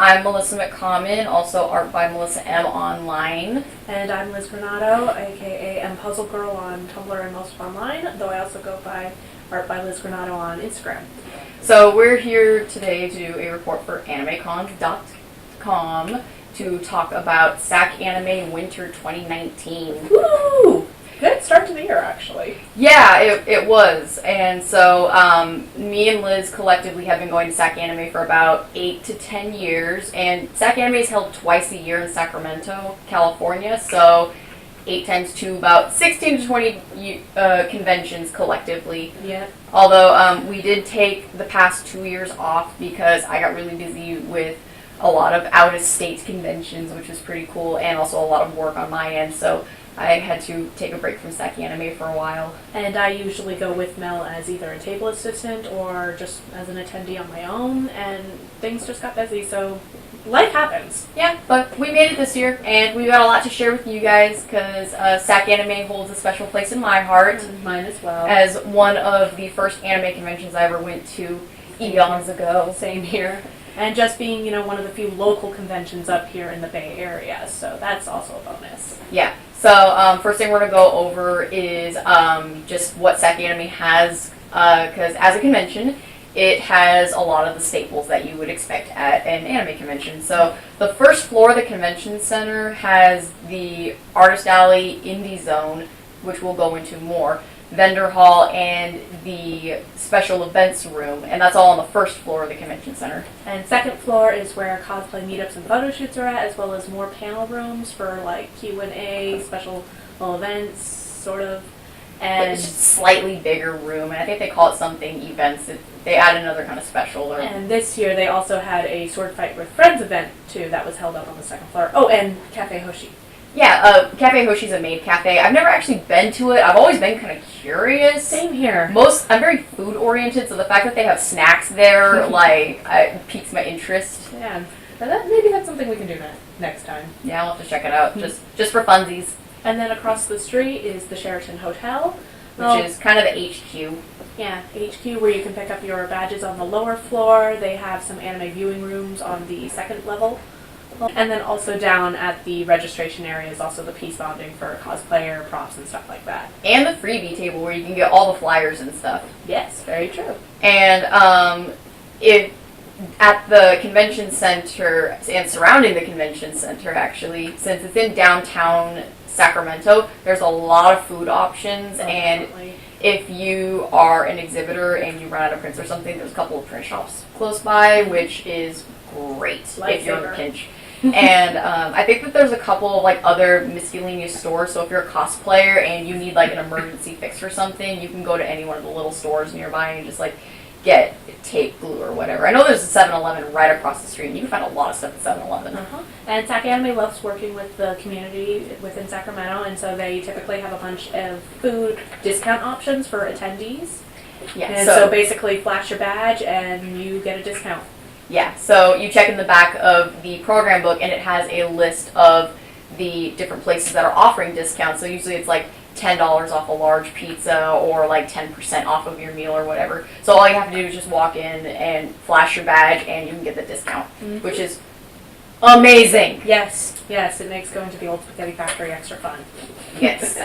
I'm Melissa McCommon, also Art by Melissa M online. And I'm Liz Granado, aka M Puzzle Girl on Tumblr and most online, though I also go by Art by Liz Granado on Instagram. So we're here today to do a report for AnimeCons.com to talk about SacAnime Winter 2019. Woo! Good start to the year, actually. Yeah, it was. And so me and Liz collectively have been going to SacAnime for about 8 to 10 years. And SacAnime is held twice a year in Sacramento, California. So 8 times 2, about 16 to 20 conventions collectively. Yeah. Although we did take the past 2 years off because I got really busy with a lot of out-of-state conventions, which was pretty cool, and also a lot of work on my end. So I had to take a break from SacAnime for a while. And I usually go with Mel as either a table assistant or just as an attendee on my own, and things just got busy, so life happens. Yeah, but we made it this year, and we've got a lot to share with you guys, because SacAnime holds a special place in my heart. And mine as well. As one of the first anime conventions I ever went to eons ago. Same here. And just being, one of the few local conventions up here in the Bay Area, so that's also a bonus. Yeah. So first thing we're going to go over is just what SacAnime has, because as a convention, it has a lot of the staples that you would expect at an anime convention. So the first floor of the convention center has the Artist Alley, Indie Zone, which we'll go into more, vendor hall, and the special events room, and that's all on the first floor of the convention center. And second floor is where cosplay meetups and photo shoots are at, as well as more panel rooms for like Q&A, special events, sort of. And it's just a slightly bigger room, and I think they call it something events. They add another kind of special. And this year they also had a Sword Fight with Friends event too that was held up on the second floor. Oh, and Cafe Hoshi. Yeah, Cafe Hoshi's a maid cafe. I've never actually been to it. I've always been kind of curious. Same here. I'm very food oriented, so the fact that they have snacks there, piques my interest. Yeah, maybe that's something we can do next time. Yeah, I'll have to check it out, just for funsies. And then across the street is the Sheraton Hotel, which is kind of the HQ. Yeah, HQ, where you can pick up your badges on the lower floor. They have some anime viewing rooms on the second level. And then also down at the registration area is also the peace bonding for cosplayer props and stuff like that. And the freebie table where you can get all the flyers and stuff. Yes, very true. And at the convention center and surrounding the convention center, actually, since it's in downtown Sacramento, there's a lot of food options. And if you are an exhibitor and you run out of prints or something, there's a couple of print shops close by, which is great if you're in a pinch. And I think that there's a couple of other miscellaneous stores, so if you're a cosplayer and you need an emergency fix for something, you can go to any one of the little stores nearby and just get tape, glue, or whatever. I know there's a 7-Eleven right across the street, and you can find a lot of stuff at 7-Eleven. And SacAnime loves working with the community within Sacramento, and so they typically have a bunch of food discount options for attendees. Yeah. And so basically flash your badge and you get a discount. Yeah, so you check in the back of the program book, and it has a list of the different places that are offering discounts. So usually it's $10 off a large pizza or 10% off of your meal or whatever. So all you have to do is just walk in and flash your badge, and you can get the discount, which is amazing. Yes, it makes going to the old spaghetti factory extra fun. Yes.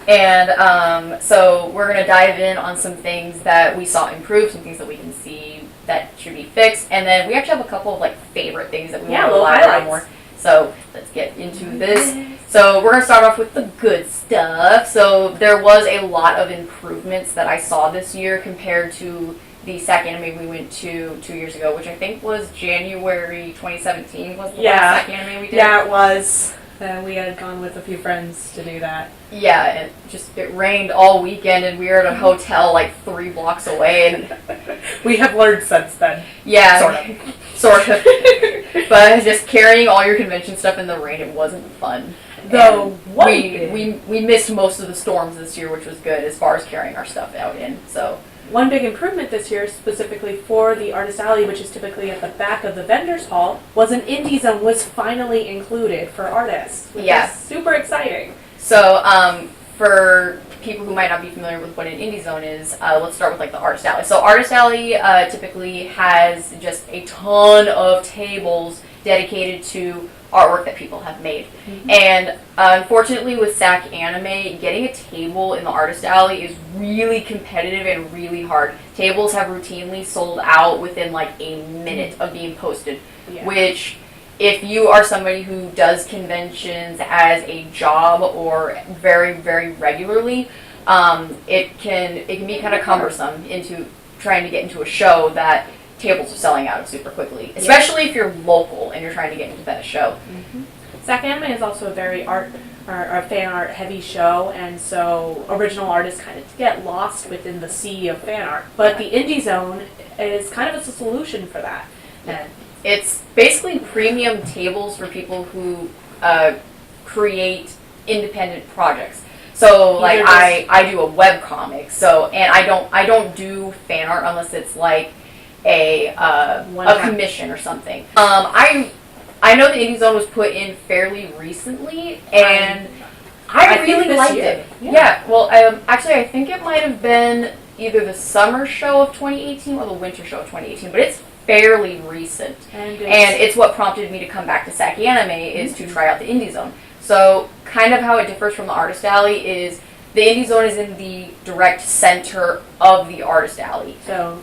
And so we're going to dive in on some things that we saw improve, some things that we can see that should be fixed, and then we actually have a couple of favorite things that we want to elaborate on more. So let's get into this. So we're going to start off with the good stuff. So there was a lot of improvements that I saw this year compared to the SacAnime we went to 2 years ago, which I think was January 2017 was the last SacAnime we did. Yeah, it was. We had gone with a few friends to do that. Yeah, it rained all weekend, and we were at a hotel 3 blocks away, and we have learned since then. Yeah, sort of. But just carrying all your convention stuff in the rain, it wasn't fun. Though we missed most of the storms this year, which was good as far as carrying our stuff out in. So one big improvement this year, specifically for the Artist Alley, which is typically at the back of the vendors hall, was an indie zone was finally included for artists, which is super exciting. So for people who might not be familiar with what an indie zone is, let's start with the Artist Alley. So Artist Alley typically has just a ton of tables dedicated to artwork that people have made. And unfortunately with SacAnime, getting a table in the artist alley is really competitive and really hard. Tables have routinely sold out within like a minute of being posted, which if you are somebody who does conventions as a job or very, very regularly, it can be kind of cumbersome into trying to get into a show that tables are selling out of super quickly, especially if you're local and you're trying to get into that show. SacAnime is also a very fan art heavy show, and so original artists kind of get lost within the sea of fan art. But the Indie Zone is kind of a solution for that. And it's basically premium tables for people who create independent projects. So like I do a web comic, and I don't do fan art unless it's like a commission or something. I know the Indie Zone was put in fairly recently, and I really liked it. Yeah. Well, actually, I think it might have been either the summer show of 2018 or the winter show of 2018, but it's fairly recent. And it's what prompted me to come back to SacAnime is to try out the Indie Zone. So kind of how it differs from the Artist Alley is the Indie Zone is in the direct center of the Artist Alley. So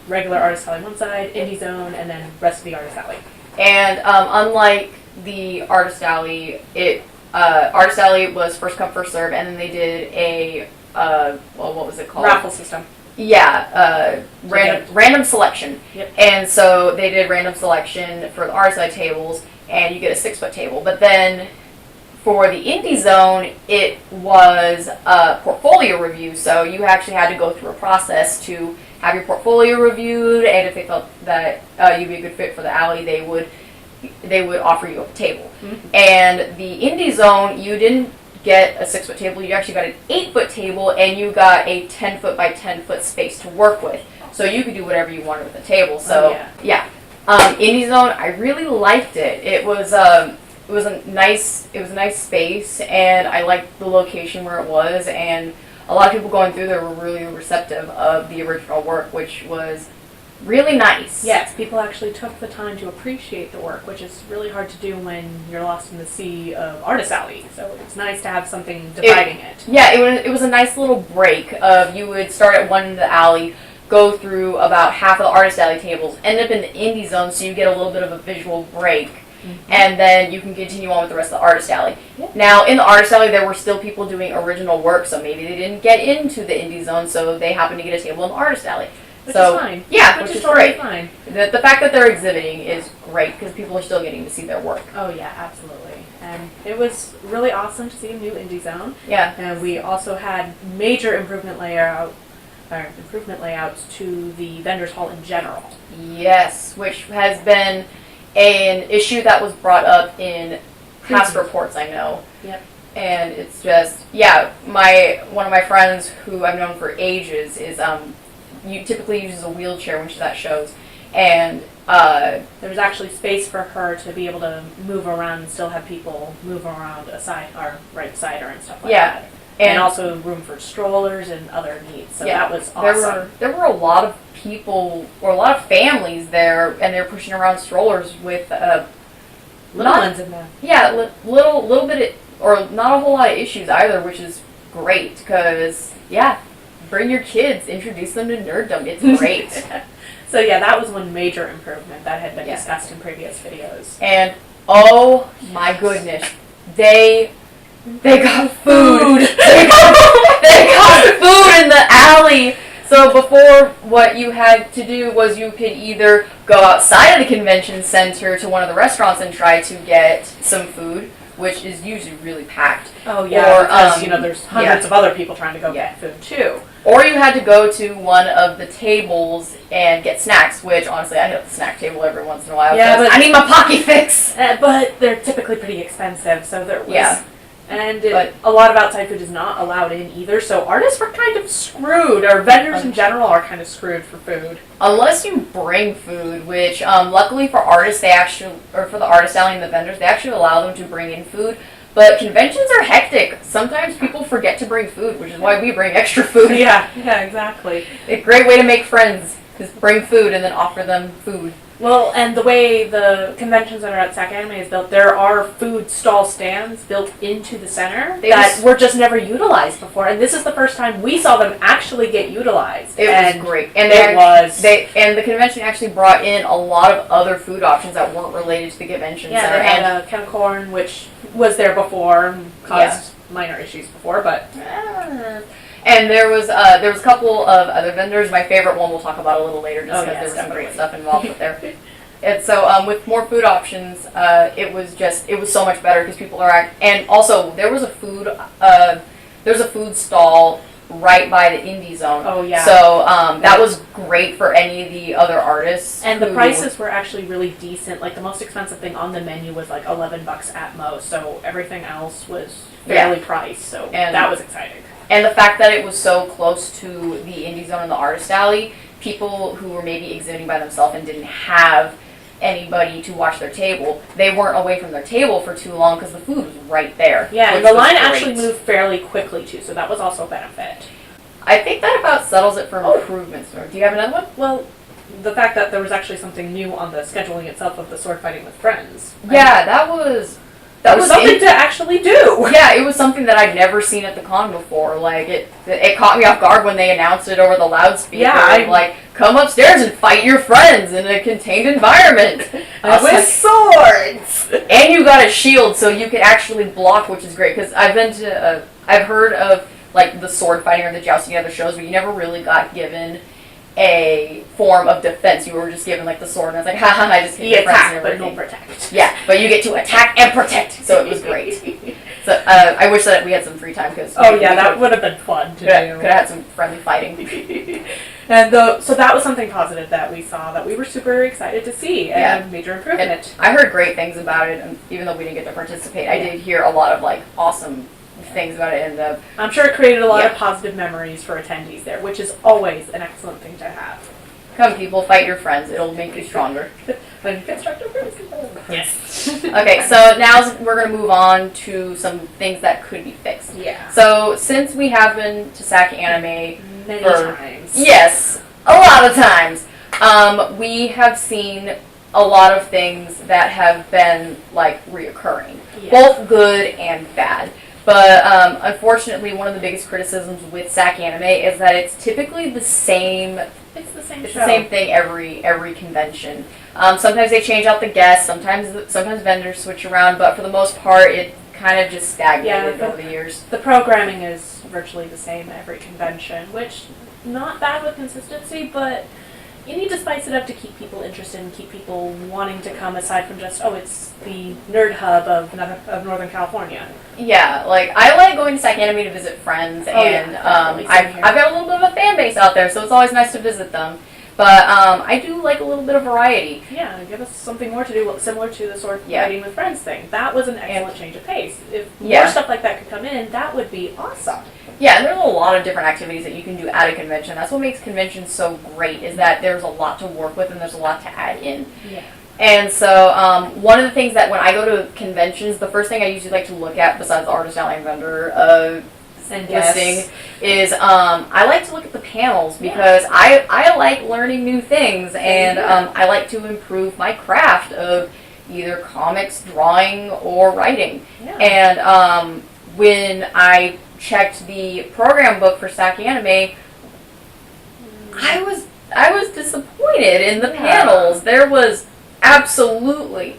regular Artist Alley one side, Indie Zone, and then rest of the Artist Alley. And unlike the Artist Alley, Artist Alley was first come, first serve, and then they did a, what was it called? Raffle system. Yeah, random selection. Yep. And so they did random selection for the Artist Alley tables, and you get a 6-foot table. But then for the Indie Zone, it was a portfolio review, so you actually had to go through a process to have your portfolio reviewed, and if they felt that you'd be a good fit for the alley, they would offer you a table. And the Indie Zone, you didn't get a 6-foot table, you actually got an 8-foot table, and you got a 10-foot by 10-foot space to work with. So you could do whatever you wanted with the table. So Indie Zone, I really liked it. It was a nice space, and I liked the location where it was, and a lot of people going through there were really receptive of the original work, which was really nice. Yes, people actually took the time to appreciate the work, which is really hard to do when you're lost in the sea of Artist Alley. So it's nice to have something dividing it. Yeah, it was a nice little break of you would start at one end of the alley, go through about half of the Artist Alley tables, end up in the Indie Zone, so you get a little bit of a visual break. And then you can continue on with the rest of the Artist Alley. Now, in the Artist Alley, there were still people doing original work, so maybe they didn't get into the Indie Zone, so they happened to get a table in the Artist Alley. Which is fine. Yeah, which is totally great. Fine. The fact that they're exhibiting is great, because people are still getting to see their work. Oh, yeah, absolutely. And it was really awesome to see a new Indie Zone. Yeah. And we also had major improvement layouts to the vendors hall in general. Yes, which has been an issue that was brought up in past reports, I know. Yep. And it's just, one of my friends who I've known for ages is, typically uses a wheelchair when she's at shows. And there was actually space for her to be able to move around and still have people move around right beside her and stuff like that. And also room for strollers and other needs. So that was awesome. There were a lot of people, or a lot of families there, and they're pushing around strollers with little ones in them. Yeah, little bit, or not a whole lot of issues either, which is great, because, bring your kids, introduce them to nerddom, it's great. So that was one major improvement that had been discussed in previous videos. And, oh my goodness, they got food. they got food in the alley. So before, what you had to do was you could either go outside of the convention center to one of the restaurants and try to get some food, which is usually really packed. Oh yeah, because there's hundreds of other people trying to go get food too. Or you had to go to one of the tables and get snacks, which honestly I hit the snack table every once in a while. Yeah, but I need my pocky fix. But they're typically pretty expensive, so there was. Yeah. And a lot of outside food is not allowed in either, so artists were kind of screwed, or vendors in general are kind of screwed for food. Unless you bring food, which luckily for artists, for the Artist Alley and the vendors, they actually allow them to bring in food. But conventions are hectic. Sometimes people forget to bring food, which is why we bring extra food. Yeah, exactly. A great way to make friends is bring food and then offer them food. Well, and the way the convention center at Sac-Anime is built, there are food stall stands built into the center that were just never utilized before, and this is the first time we saw them actually get utilized. It was great, and the convention actually brought in a lot of other food options that weren't related to the convention center. Yeah, they had a Ken Corn, which was there before and caused minor issues before, but. And there was a couple of other vendors. My favorite one we'll talk about a little later, just because there was some great stuff involved with there. And so with more food options, it was so much better because people are and also there was a food stall right by the indie zone. Oh yeah. So that was great for any of the other artists. And the prices were actually really decent. Like the most expensive thing on the menu was like $11 at most. So everything else was fairly priced. So that was exciting. And the fact that it was so close to the indie zone and the artist alley, people who were maybe exhibiting by themselves and didn't have anybody to watch their table, they weren't away from their table for too long because the food was right there. Yeah, and the line actually moved fairly quickly too, so that was also a benefit. I think that about settles it for improvements. Do you have another one? Well, the fact that there was actually something new on the scheduling itself of the sword fighting with friends. Yeah, that was something to actually do. Yeah, it was something that I'd never seen at the con before. Like it caught me off guard when they announced it over the loudspeaker. Yeah, like come upstairs and fight your friends in a contained environment with swords. And you got a shield, so you could actually block, which is great. Because I've heard of like the sword fighting or the jousting at other shows, but you never really got given a form of defense. You were just given like the sword, and I was like, haha, I just hit your friends and everything. But don't protect. Yeah, but you get to attack and protect, so it was great. So I wish that we had some free time because that would have been fun to do. Could have had some friendly fighting. And so that was something positive that we saw that we were super excited to see and major improvement. And I heard great things about it, and even though we didn't get to participate, I did hear a lot of like awesome things about it, and I'm sure it created a lot of positive memories for attendees there, which is always an excellent thing to have. Come people, fight your friends. It'll make you stronger. Yes. Okay, so now we're going to move on to some things that could be fixed. Yeah. So since we have been to Sac-Anime many times. Yes, a lot of times. We have seen a lot of things that have been like reoccurring, both good and bad. But unfortunately, one of the biggest criticisms with Sac-Anime is that it's typically the same. It's the same. It's the same thing every convention. Sometimes they change out the guests. Sometimes vendors switch around. But for the most part, it kind of just stagnated over the years. The programming is virtually the same every convention, which not bad with consistency, but you need to spice it up to keep people interested and keep people wanting to come aside from just, it's the nerd hub of Northern California. Yeah, like, I like going to Sac-Anime to visit friends, and I've got a little bit of a fan base out there, so it's always nice to visit them. But I do like a little bit of variety. Yeah, give us something more to do, similar to the sword fighting with friends thing. That was an excellent change of pace. If more stuff like that could come in, that would be awesome. Yeah, and there's a lot of different activities that you can do at a convention. That's what makes conventions so great, is that there's a lot to work with and there's a lot to add in. Yeah. And so one of the things that when I go to conventions, the first thing I usually like to look at, besides the artist alley and vendor listing, is I like to look at the panels because I like learning new things, and I like to improve my craft of either comics, drawing, or writing. Yeah. And when I checked the program book for Sac-Anime, I was disappointed in the panels. There was absolutely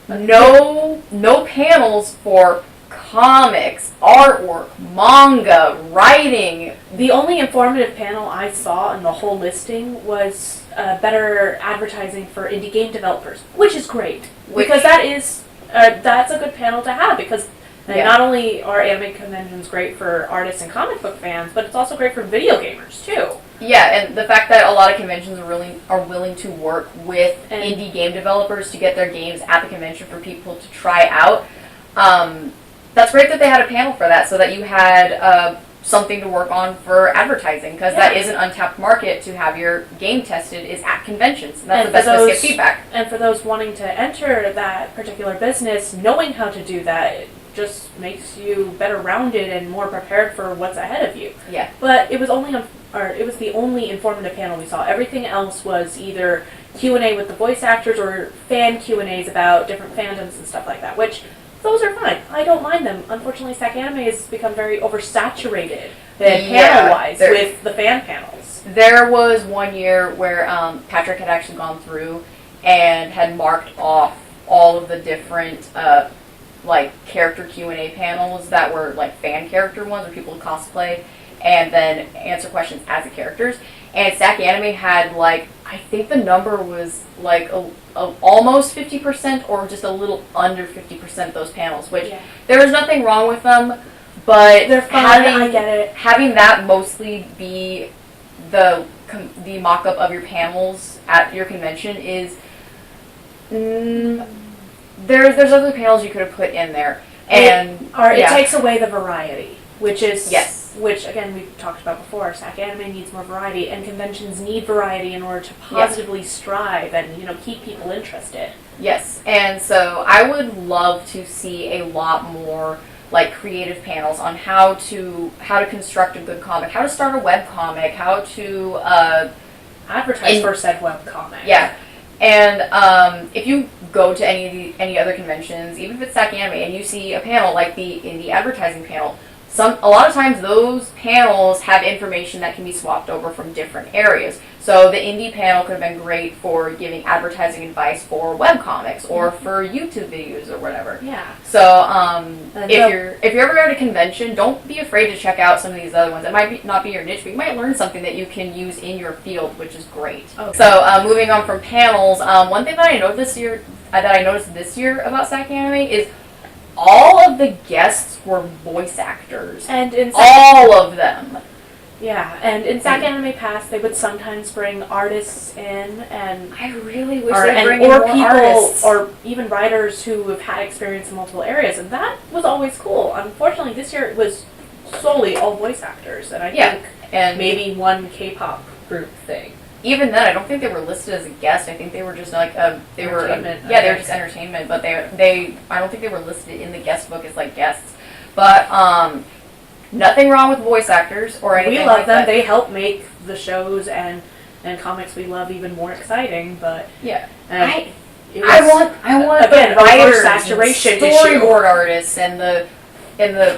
no panels for comics, artwork, manga, writing. The only informative panel I saw in the whole listing was better advertising for indie game developers, which is great because that's a good panel to have because not only are anime conventions great for artists and comic book fans, but it's also great for video gamers too. Yeah, and the fact that a lot of conventions are willing to work with indie game developers to get their games at the convention for people to try out. That's great that they had a panel for that, so that you had something to work on for advertising, because that is an untapped market to have your game tested is at conventions. And that's the best way to get feedback. And for those wanting to enter that particular business, knowing how to do that just makes you better rounded and more prepared for what's ahead of you. Yeah. But it was the only informative panel we saw. Everything else was either Q&A with the voice actors or fan Q&As about different fandoms and stuff like that, which those are fine. I don't mind them. Unfortunately, Sac-Anime has become very oversaturated panel-wise with the fan panels. There was one year where Patrick had actually gone through and had marked off all of the different like character Q&A panels that were like fan character ones where people would cosplay and then answer questions as the characters. And SacAnime had like, I think the number was like almost 50% or just a little under 50% of those panels, which there was nothing wrong with them, but they're fun, I get it. Having that mostly be the mock-up of your panels at your convention is there's other panels you could have put in there, and it takes away the variety, which is yes. Which again we've talked about before. SacAnime needs more variety, and conventions need variety in order to positively strive and keep people interested. Yes, and so I would love to see a lot more like creative panels on how to construct a good comic, how to start a web comic, how to advertise for said web comic. Yeah. And if you go to any other conventions, even if it's SacAnime, and you see a panel like the indie advertising panel, a lot of times those panels have information that can be swapped over from different areas. So the indie panel could have been great for giving advertising advice for webcomics or for YouTube videos or whatever. Yeah. So if you're ever at a convention, don't be afraid to check out some of these other ones. It might not be your niche, but you might learn something that you can use in your field, which is great. Okay. So moving on from panels, one thing that I noticed this year about SacAnime is all of the guests were voice actors. And all of them. Yeah, and in SacAnime Past, they would sometimes bring artists in, and I really wish they'd bring in more people, artists, or even writers who have had experience in multiple areas, and that was always cool. Unfortunately, this year it was solely all voice actors, and I think maybe one K-pop group thing. Even then, I don't think they were listed as a guest. I think they were just like they were just entertainment, but I don't think they were listed in the guest book as like guests. But nothing wrong with voice actors or anything. We love them. That. They help make the shows and comics we love even more exciting. But I want again, the writers, saturation storyboard artists, and the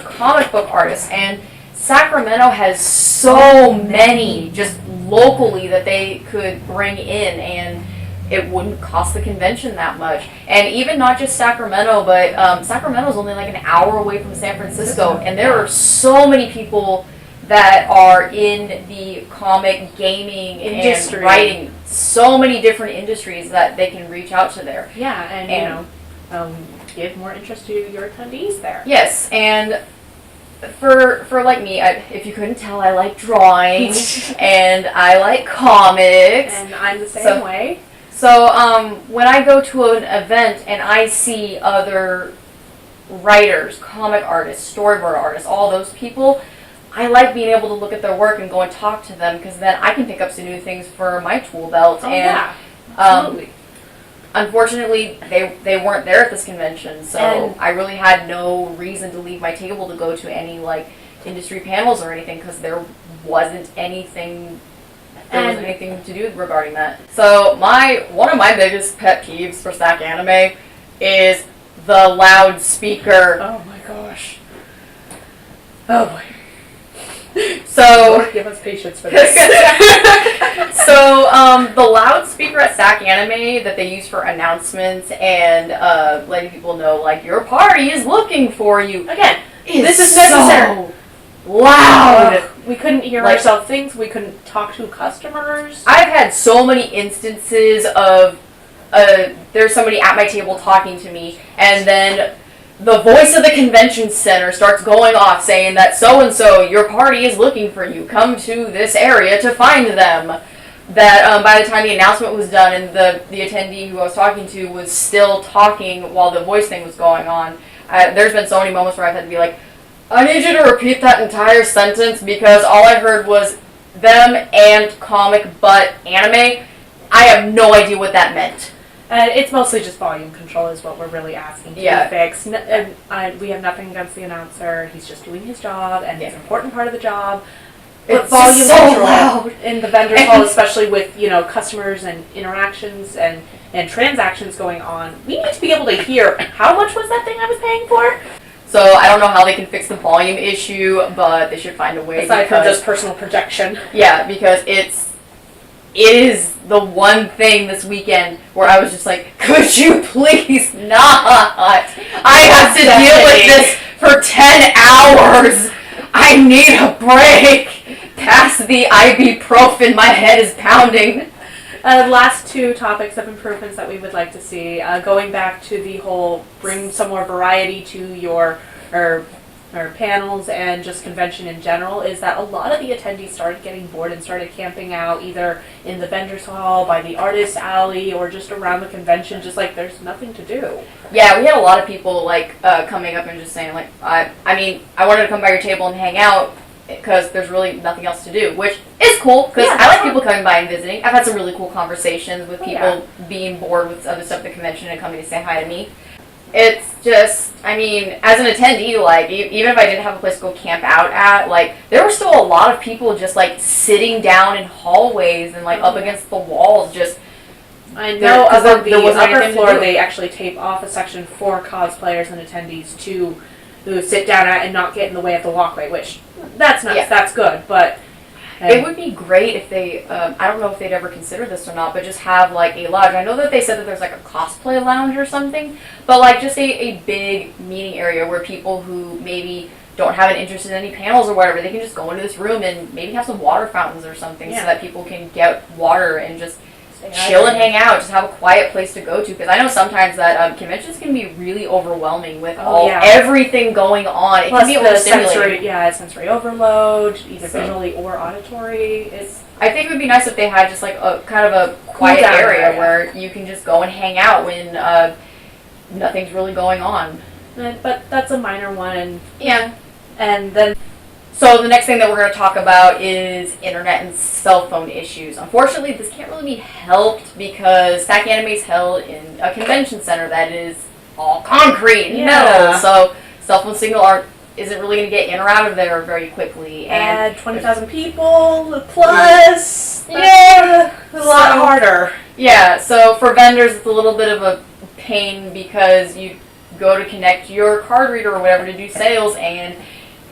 comic book artists. And Sacramento has so many just locally that they could bring in, and it wouldn't cost the convention that much. And even not just Sacramento, but Sacramento's only like an hour away from San Francisco, and there are so many people that are in the comic, gaming, industry, and writing, so many different industries that they can reach out to there. Yeah, and give more interest to your attendees there. Yes, and for like me, if you couldn't tell, I like drawing and I like comics. And I'm the same way. So when I go to an event and I see other writers, comic artists, storyboard artists, all those people, I like being able to look at their work and go and talk to them, because then I can pick up some new things for my tool belt. Absolutely. Unfortunately, they weren't there at this convention, so I really had no reason to leave my table to go to any like industry panels or anything, because there wasn't anything to do regarding that. So one of my biggest pet peeves for SacAnime is the loudspeaker. Oh my gosh. Oh boy. So Lord, give us patience for this. So the loudspeaker at SacAnime that they use for announcements and letting people know like your party is looking for you. Again, this is necessary. So loud. We couldn't hear ourselves things. We couldn't talk to customers. I've had so many instances of there's somebody at my table talking to me, and then the voice of the convention center starts going off saying that so-and-so, your party is looking for you. Come to this area to find them. That by the time the announcement was done and the attendee who I was talking to was still talking while the voice thing was going on, there's been so many moments where I've had to be like, I need you to repeat that entire sentence because all I heard was them and comic but anime. I have no idea what that meant. It's mostly just volume control is what we're really asking to be fixed. We have nothing against the announcer. He's just doing his job, and it's an important part of the job. It's volume so control loud in the vendor hall, especially with customers and interactions and transactions going on. We need to be able to hear how much was that thing I was paying for. So I don't know how they can fix the volume issue, but they should find a way. Aside from just personal projection. Yeah, because it is the one thing this weekend where I was just like, could you please not? I have to deal with this for 10 hours. I need a break. Pass the ibuprofen, my head is pounding. Last two topics of improvements that we would like to see, going back to the whole bring some more variety to your panels and just convention in general, is that a lot of the attendees started getting bored and started camping out either in the vendors hall, by the artist alley, or just around the convention, just like there's nothing to do. Yeah, we had a lot of people coming up and just saying I wanted to come by your table and hang out because there's really nothing else to do, which is cool because I like people coming by and visiting. I've had some really cool conversations with people being bored with other stuff at the convention and coming to say hi to me. It's just, as an attendee, even if I didn't have a place to go camp out at, there were still a lot of people just, sitting down in hallways and, up against the walls, just... I know up on the upper floor they actually tape off a section for cosplayers and attendees to sit down at and not get in the way of the walkway, which, that's nice, that's good, but... It would be great if they, I don't know if they'd ever consider this or not, but just have a lodge. I know that they said that there's a cosplay lounge or something, but just a big meeting area where people who maybe don't have an interest in any panels or whatever, they can just go into this room and maybe have some water fountains or something so that people can get water and just chill and hang out, just have a quiet place to go to. Because I know sometimes that conventions can be really overwhelming with everything going on. It Plus can be overstimulating. Sensory overload, either visually or auditory. I think it would be nice if they had just a kind of a quiet area where you can just go and hang out when nothing's really going on. But that's a minor one. And then... So the next thing that we're going to talk about is internet and cell phone issues. Unfortunately, this can't really be helped because Sac-Anime is held in a convention center that is all concrete and metal. So cell phone signal isn't really going to get in or out of there very quickly. And 20,000 people plus. A lot harder. Yeah, so for vendors, it's a little bit of a pain because you go to connect your card reader or whatever to do sales and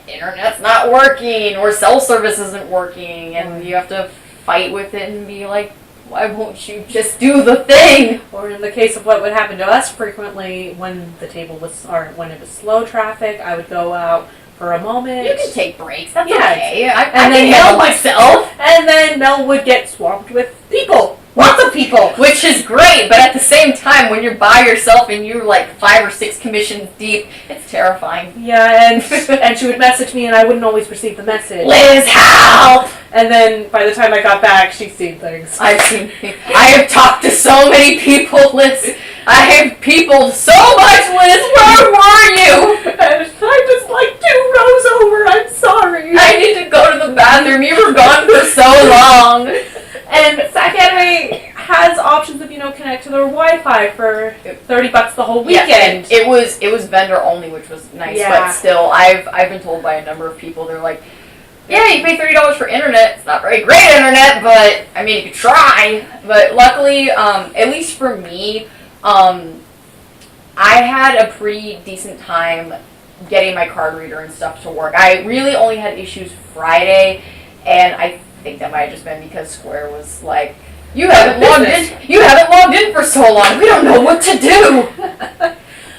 internet's not working or cell service isn't working and you have to fight with it and be like, why won't you just do the thing? Or in the case of what would happen to us frequently when when it was slow traffic, I would go out for a moment. You can take breaks, that's okay. I can handle myself. And then Mel would get swamped with people. Lots of people. Which is great, but at the same time, when you're by yourself and you're 5 or 6 commissions deep, it's terrifying. Yeah, and she would message me and I wouldn't always receive the message. Liz, help! And then by the time I got back, she'd seen things. I have talked to so many people, Liz. I have people so much, Liz. Where were you? And I'm just 2 rows over. I'm sorry. I need to go to the bathroom. You were gone for so long. And Sac-Anime has options of, connect to their Wi-Fi for $30 the whole weekend. Yeah, it was vendor only, which was nice, but still, I've been told by a number of people, they're like, yeah, you pay $30 for internet. It's not very great internet, but, you could try. But luckily, at least for me, I had a pretty decent time getting my card reader and stuff to work. I really only had issues Friday, and I think that might have just been because Square was like, you haven't logged in for so long, we don't know what to do.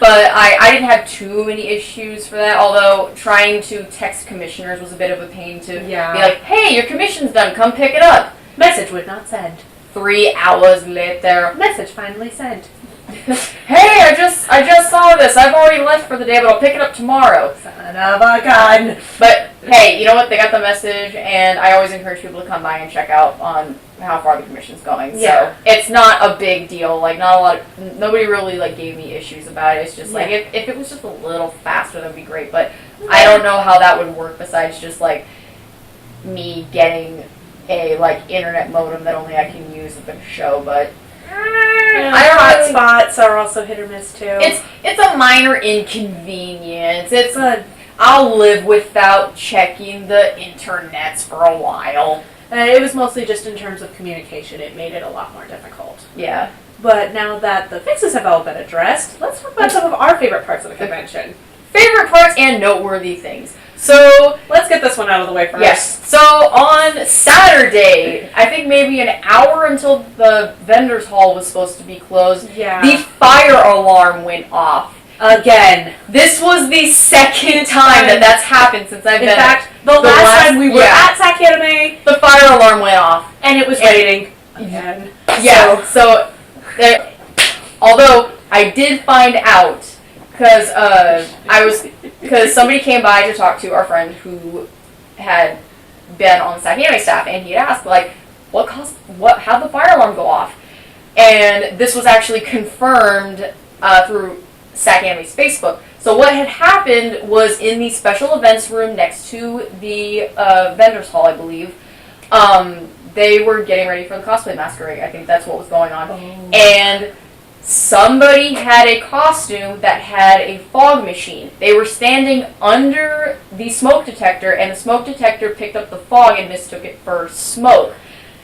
But I didn't have too many issues for that, although trying to text commissioners was a bit of a pain to be like, hey, your commission's done, come pick it up. Message would not send. 3 hours later. Message finally sent. Hey, I just saw this. I've already left for the day, but I'll pick it up tomorrow. Son of a gun. But hey, you know what? They got the message, and I always encourage people to come by and check out on how far the commission's going. So it's not a big deal. Nobody really gave me issues about it. It's just if it was just a little faster, that'd be great. But I don't know how that would work besides just me getting a internet modem that only I can use at the show, but. Hotspots are also hit or miss too. It's a minor inconvenience. I'll live without checking the internets for a while. It was mostly just in terms of communication. It made it a lot more difficult. Yeah. But now that the fixes have all been addressed, let's talk about some of our favorite parts of the convention. Favorite parts and noteworthy things. So, let's get this one out of the way first. Yes. So, on Saturday, I think maybe an hour until the vendors hall was supposed to be closed, the fire alarm went off. Again. This was the second time that that's happened since I've been. In fact, the last time we were at Sac-Anime, the fire alarm went off. And it was raining again. Yeah, so although I did find out, because somebody came by to talk to our friend who had been on the Sac-Anime staff, and he had asked, like, how'd the fire alarm go off? And this was actually confirmed through Sac-Anime's Facebook. So what had happened was in the special events room next to the vendors hall, I believe, they were getting ready for the cosplay masquerade. I think that's what was going on. Oh. And somebody had a costume that had a fog machine. They were standing under the smoke detector, and the smoke detector picked up the fog and mistook it for smoke,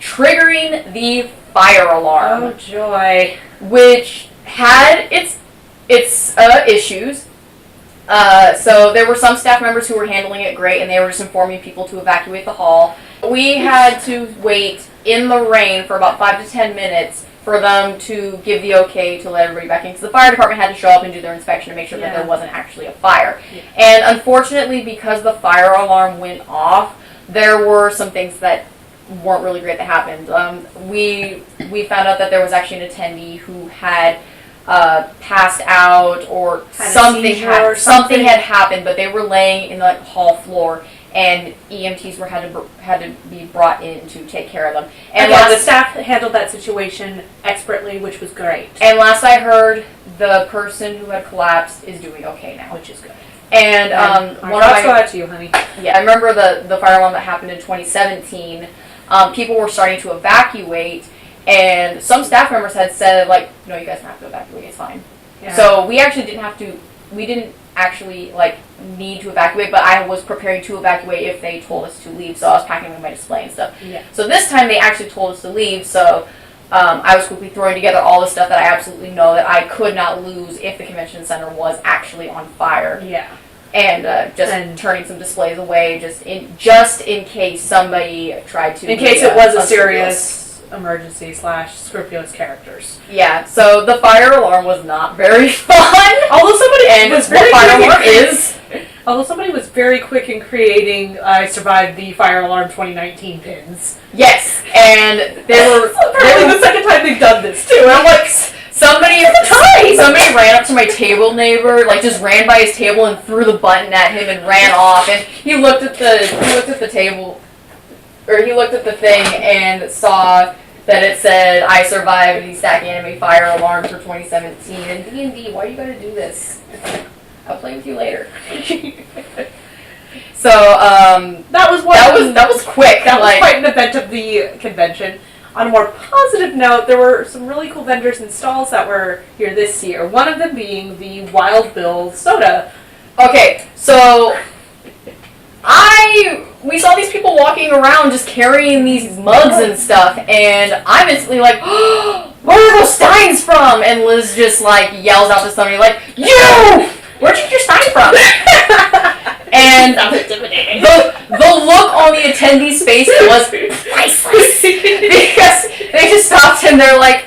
triggering the fire alarm. Oh, joy. Which had its issues. So there were some staff members who were handling it great, and they were just informing people to evacuate the hall. We had to wait in the rain for about 5 to 10 minutes for them to give the okay to let everybody back in, because the fire department had to show up and do their inspection to make sure that there wasn't actually a fire. Yeah. And unfortunately, because the fire alarm went off, there were some things that weren't really great that happened. We found out that there was actually an attendee who had passed out, or something had happened, but they were laying in the hall floor, and EMTs had to be brought in to take care of them. And the staff handled that situation expertly, which was great. And last I heard, the person who had collapsed is doing okay now, which is good. And go out to you, honey. Yeah, I remember the fire alarm that happened in 2017. People were starting to evacuate. And some staff members had said, like, no, you guys don't have to evacuate, it's fine. Yeah. So we didn't actually, like, need to evacuate, but I was preparing to evacuate if they told us to leave, so I was packing my display and stuff. Yeah. So this time they actually told us to leave, so I was quickly throwing together all the stuff that I absolutely know that I could not lose if the convention center was actually on fire. Yeah. And turning some displays away, just in case somebody tried to. In case it was a serious emergency / scrupulous characters. Yeah, so the fire alarm was not very fun. Although somebody was very quick in creating I survived the fire alarm 2019 pins. Yes, and they were the second time they've done this too. And I'm like, somebody ran up to my table neighbor, like just ran by his table and threw the button at him and ran off, and he looked at the table, or he looked at the thing and saw that it said, I survived the Sac-Anime fire alarm for 2017. And D&D, why you gotta do this? I'll play with you later. So, that was quick. That was quite an event of the convention. On a more positive note, there were some really cool vendors and stalls that were here this year. One of them being the Wild Bill soda. Okay, so we saw these people walking around just carrying these mugs and stuff, and I'm instantly like, oh, where are those steins from? And Liz just like yells out to somebody like, you! Where'd you get your stein from? And the look on the attendee's face was priceless, because they just stopped and they're like,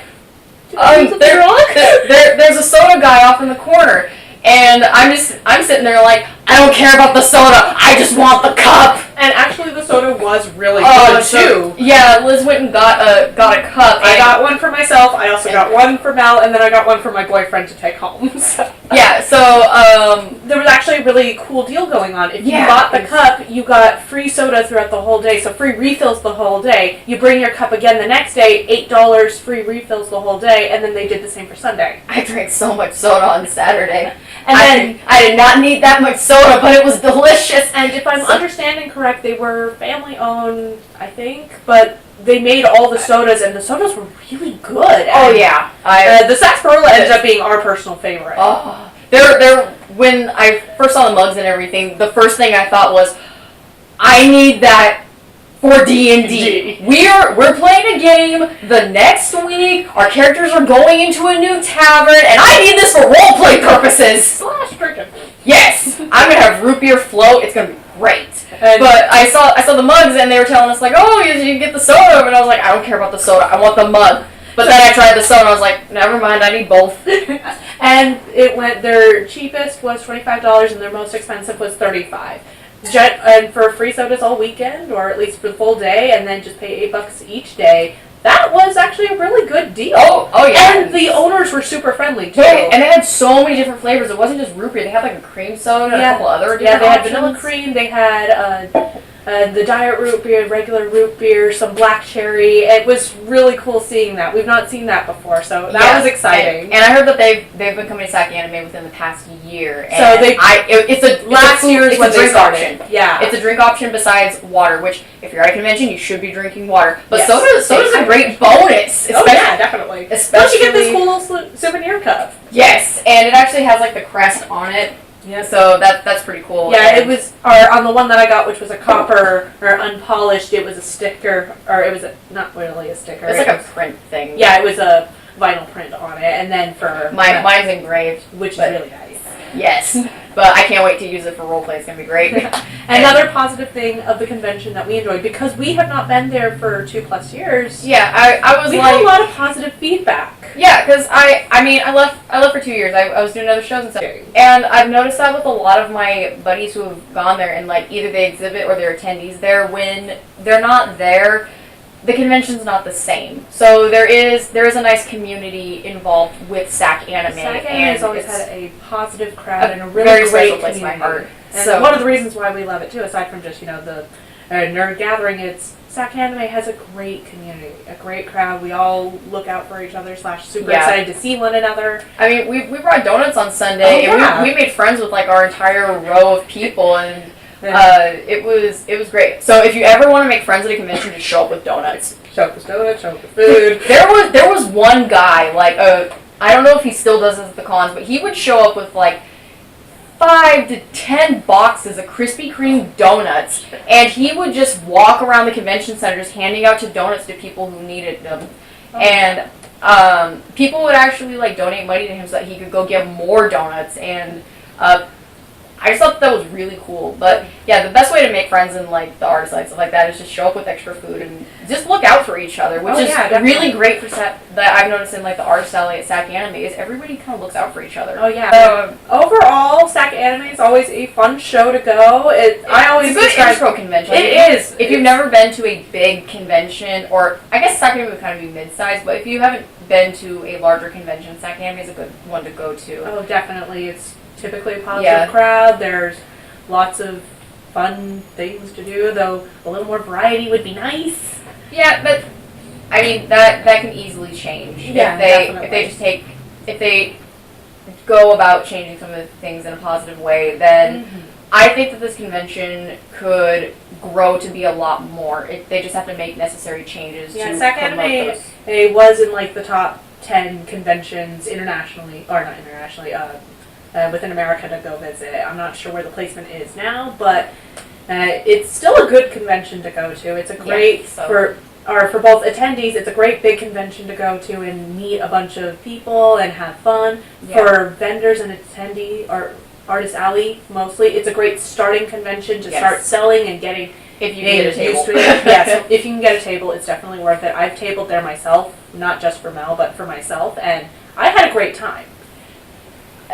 there's a soda guy off in the corner. And I'm sitting there like, I don't care about the soda, I just want the cup. And actually the soda was really good too. Yeah, Liz went and got a cup. I got one for myself, I also got one for Mel, and then I got one for my boyfriend to take home. So. Yeah, so there was actually a really cool deal going on. If you bought the cup, you got free soda throughout the whole day, so free refills the whole day. You bring your cup again the next day, $8 free refills the whole day, and then they did the same for Sunday. I drank so much soda on Saturday. And then I did not need that much soda, but it was delicious. And if I'm understanding correct, they were family owned, I think, but they made all the sodas, and the sodas were really good. Oh yeah, the sarsaparilla ended up being our personal favorite. Oh, When I first saw the mugs and everything, the first thing I thought was, I need that for D&D. We're playing a game the next week. Our characters are going into a new tavern, and I need this for roleplay purposes. Freaking. Yes, I'm gonna have root beer float. It's gonna be great. But I saw the mugs, and they were telling us like, oh, you can get the soda, and I was like, I don't care about the soda. I want the mug. But then I tried the soda, and I was like, never mind. I need both. And their cheapest was $25, and their most expensive was $35. And for free sodas all weekend, or at least for the full day, and then just pay $8 each day. That was actually a really good deal. Oh yeah. And the owners were super friendly too. And they had so many different flavors. It wasn't just root beer. They had like a cream soda and a couple other different they had options. vanilla cream. They had the diet root beer, regular root beer, some black cherry. It was really cool seeing that. We've not seen that before, so that was exciting. And I heard that they've been coming to Sac-Anime within the past year. And so it's a drink option. Yeah, it's a drink option besides water. Which, if you're at a convention, you should be drinking water. But yes. soda's a great bonus. Oh yeah, definitely. Especially, plus you get this cool little souvenir cup. Yes, and it actually has like the crest on it. Yeah. So that's pretty cool. Yeah, it was, or on the one that I got, which was a copper or unpolished, it was a sticker, or it was not really a sticker. It's like a print thing. Yeah, it was a vinyl print on it, and then for mine's engraved, which is really nice. Yes, but I can't wait to use it for roleplay. It's gonna be great. Another positive thing of the convention that we enjoyed, because we have not been there for 2+ years. Yeah, I was we like, had a lot of positive feedback. Yeah, because I left for 2 years. I was doing other shows and stuff, and I've noticed that with a lot of my buddies who have gone there, and like either they exhibit or they're attendees there. When they're not there, the convention's not the same. So there is a nice community involved with Sac-Anime. Sac-Anime has always had a positive crowd and a really great community. My heart. And so one of the reasons why we love it too, aside from just the nerd gathering, it's Sac-Anime has a great community, a great crowd. We all look out for each other / super excited to see one another. I mean, we brought donuts on Sunday, and we made friends with like our entire row of people, and it was great. So if you ever want to make friends at a convention, just show up with donuts. Show up with donuts, show up with food. There was one guy, like I don't know if he still does this at the cons, but he would show up with like 5 to 10 boxes of Krispy Kreme donuts, and he would just walk around the convention center just handing out donuts to people who needed them. And people would actually like donate money to him so that he could go get more donuts, and I just thought that was really cool. But yeah, the best way to make friends in like the art side stuff like that is just show up with extra food and just look out for each other, which is really great for that I've noticed in like the art alley at Sac-Anime is everybody kind of looks out for each other. Oh yeah. Overall, Sac-Anime is always a fun show to go. It's a good intro convention. Like, it is. If you've never been to a big convention, or I guess Sac-Anime would kind of be mid-sized, but if you haven't been to a larger convention, Sac-Anime is a good one to go to. Oh, definitely. It's typically a positive crowd. There's lots of fun things to do, though a little more variety would be nice. Yeah, but I mean that can easily change. Yeah, if they go about changing some of the things in a positive way, then I think that this convention could grow to be a lot more. They just have to make necessary changes. Yeah, Sac-Anime was in like the top 10 conventions internationally, or not internationally. Within America to go visit. I'm not sure where the placement is now, but it's still a good convention to go to. It's a great for both attendees. It's a great big convention to go to and meet a bunch of people and have fun. Yeah. For vendors and attendee or Artist Alley mostly, it's a great starting convention to start selling and getting. If you can get a table. Yes, if you can get a table, it's definitely worth it. I've tabled there myself, not just for Mel, but for myself, and I had a great time.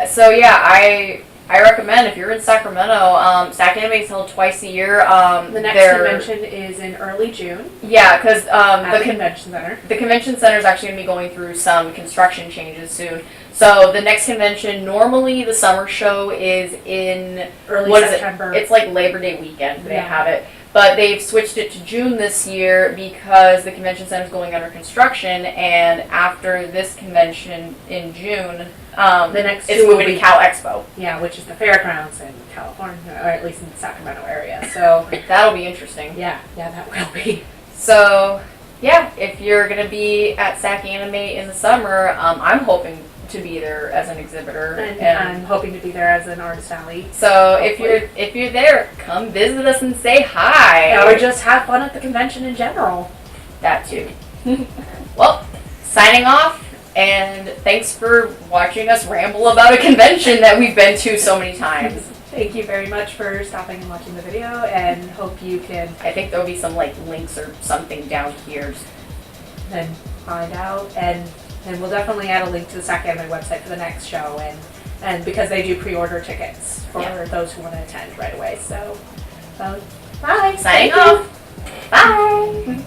So yeah, I recommend if you're in Sacramento, Sac-Anime is held twice a year. The next convention is in early June. Yeah, because the convention center. The convention center is actually going to be going through some construction changes soon. So the next convention, normally the summer show is in early September. It's like Labor Day weekend. They have it. But they've switched it to June this year because the convention center is going under construction, and after this convention in June, the next it's moving to Cal Expo. Yeah, which is the fairgrounds in California, or at least in the Sacramento area. So that'll be interesting. Yeah, that will be. So yeah, if you're gonna be at Sac-Anime in the summer, I'm hoping to be there as an exhibitor, And I'm hoping to be there as an artist alley. so if you're there, come visit us and say hi. Or just have fun at the convention in general. That too. Well, signing off, and thanks for watching us ramble about a convention that we've been to so many times. Thank you very much for stopping and watching the video, and hope you can I think there'll be some like links or something down here. then find out. And we'll definitely add a link to the Sac-Anime website for the next show, and because they do pre-order tickets for those who want to attend right away. So, bye. Signing Thank you. off. Bye.